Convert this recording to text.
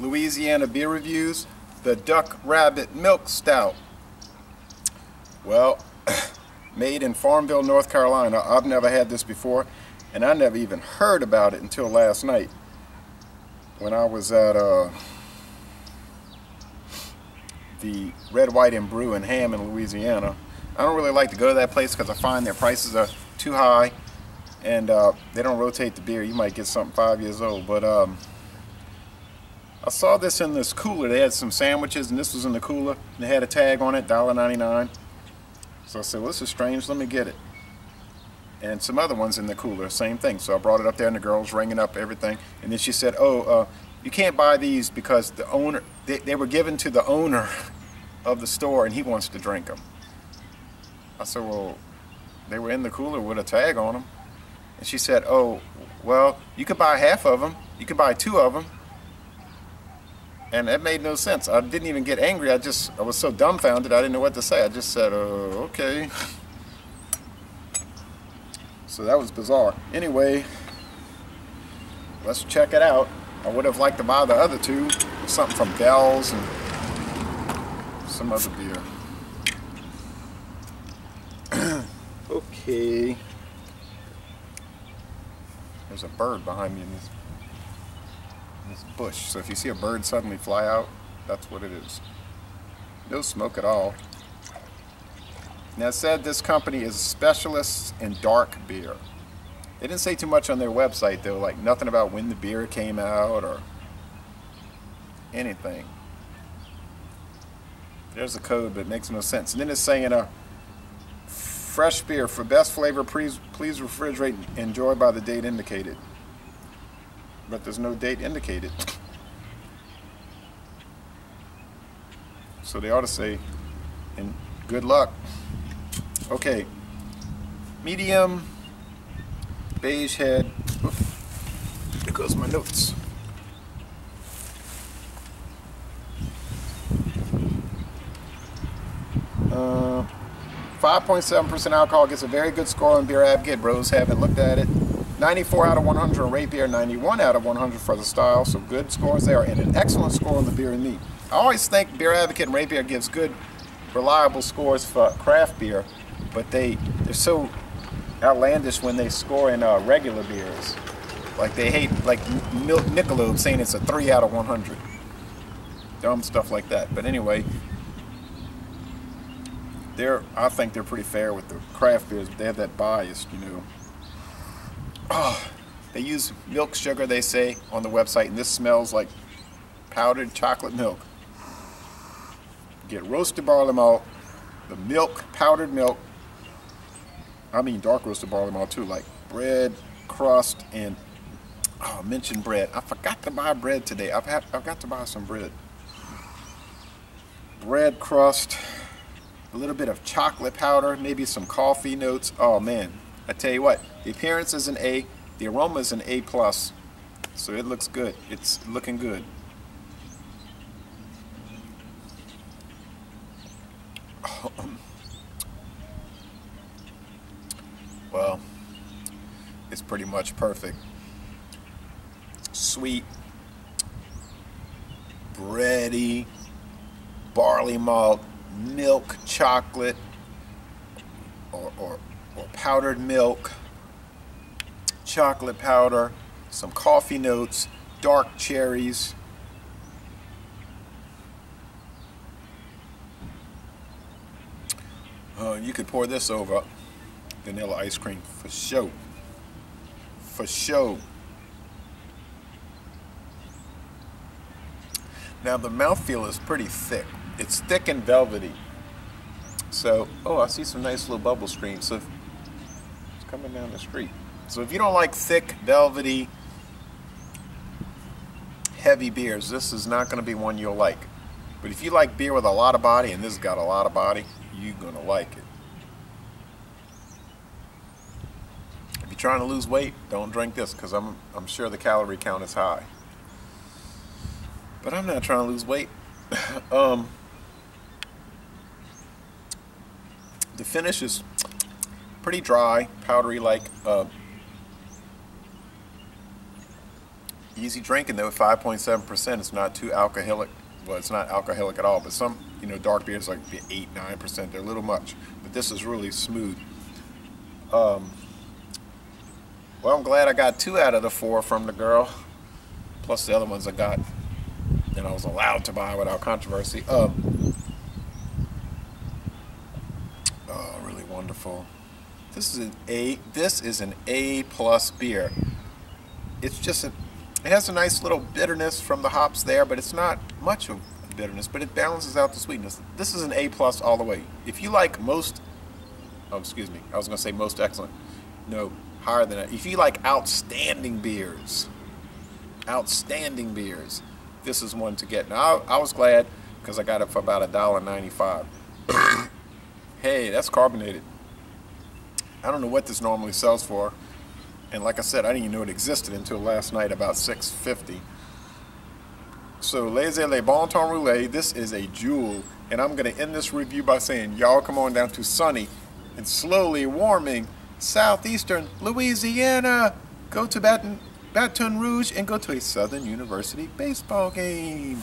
Louisiana beer reviews, the Duck Rabbit Milk Stout. Well, made in Farmville, North Carolina. I've never had this before, and I never even heard about it until last night when I was at the Red, White, and Brew and Ham in Louisiana. I don't really like to go to that place because I find their prices are too high, and they don't rotate the beer. You might get something 5 years old, but I saw this in this cooler. They had some sandwiches, and this was in the cooler. They had a tag on it, $1.99. So I said, well, this is strange. Let me get it. And some other ones in the cooler, same thing. So I brought it up there, and the girl's ringing up everything. And then she said, oh, you can't buy these because the owner, they were given to the owner of the store, and he wants to drink them. I said, well, they were in the cooler with a tag on them. And she said, oh, well, you could buy half of them. You could buy 2 of them. And that made no sense. I didn't even get angry. I was so dumbfounded, I didn't know what to say. I just said, okay. So that was bizarre. Anyway, let's check it out. I would have liked to buy the other 2. Something from Bell's and some other beer. Okay. There's a bird behind me in this bush. So if you see a bird suddenly fly out, that's what it is. No smoke at all. Now it said this company is specialists in dark beer. They didn't say too much on their website though, like nothing about when the beer came out or anything. There's a code, but it makes no sense. And then it's saying fresh beer for best flavor, please refrigerate and enjoy by the date indicated. But there's no date indicated. So they ought to say, and good luck. Okay, medium, beige head. Oops. There goes my notes. Uh, 5.7% alcohol, gets a very good score on Beer Advocate. Bros haven't looked at it. 94 out of 100 on rate beer, 91 out of 100 for the style, so good scores there, and an excellent score on the beer and meat. I always think Beer Advocate and rate beer gives good, reliable scores for craft beer, but they're so outlandish when they score in regular beers. Like they hate, like Michelob saying it's a 3 out of 100. Dumb stuff like that. But anyway, I think they're pretty fair with the craft beers, but they have that bias, you know. Oh, they use milk sugar, they say, on the website, and this smells like powdered chocolate milk. Get roasted barley malt, the milk, powdered milk. I mean dark roasted barley malt too, like bread, crust, and I mentioned bread. I forgot to buy bread today. I've got to buy some bread. Bread crust, a little bit of chocolate powder, maybe some coffee notes. Oh man. I tell you what, the appearance is an A, the aroma is an A+, so it looks good. It's looking good. Well, it's pretty much perfect. Sweet, bready, barley malt, milk, chocolate, or powdered milk, chocolate powder, some coffee notes, dark cherries. You could pour this over vanilla ice cream for sure. For sure. Now the mouthfeel is pretty thick. It's thick and velvety. So, oh, I see some nice little bubble streams. So it's coming down the street. So if you don't like thick, velvety, heavy beers, this is not going to be one you'll like. But if you like beer with a lot of body, and this has got a lot of body, you're going to like it. If you're trying to lose weight, don't drink this, because I'm sure the calorie count is high. But I'm not trying to lose weight. The finish is pretty dry, powdery, like Easy drinking though, 5.7%. It's not too alcoholic. Well, it's not alcoholic at all, but some, dark beers like 8, 9%. They're a little much, but this is really smooth. Well, I'm glad I got 2 out of the 4 from the girl, plus the other ones I got, and I was allowed to buy without controversy. Really wonderful. This is an A plus beer. It's just it has a nice little bitterness from the hops there, but it's not much of bitterness, but it balances out the sweetness. This is an A plus all the way. If you like most, I was gonna say most excellent. No, higher than that. If you like outstanding beers, this is one to get. Now I was glad because I got it for about $1.95. Hey, that's carbonated. I don't know what this normally sells for, and like I said, I didn't even know it existed until last night about $6.50. So Laissez Le Bon Temps Roulé, this is a jewel, and I'm going to end this review by saying y'all come on down to sunny and slowly warming southeastern Louisiana. Go to Baton Rouge and go to a Southern University baseball game.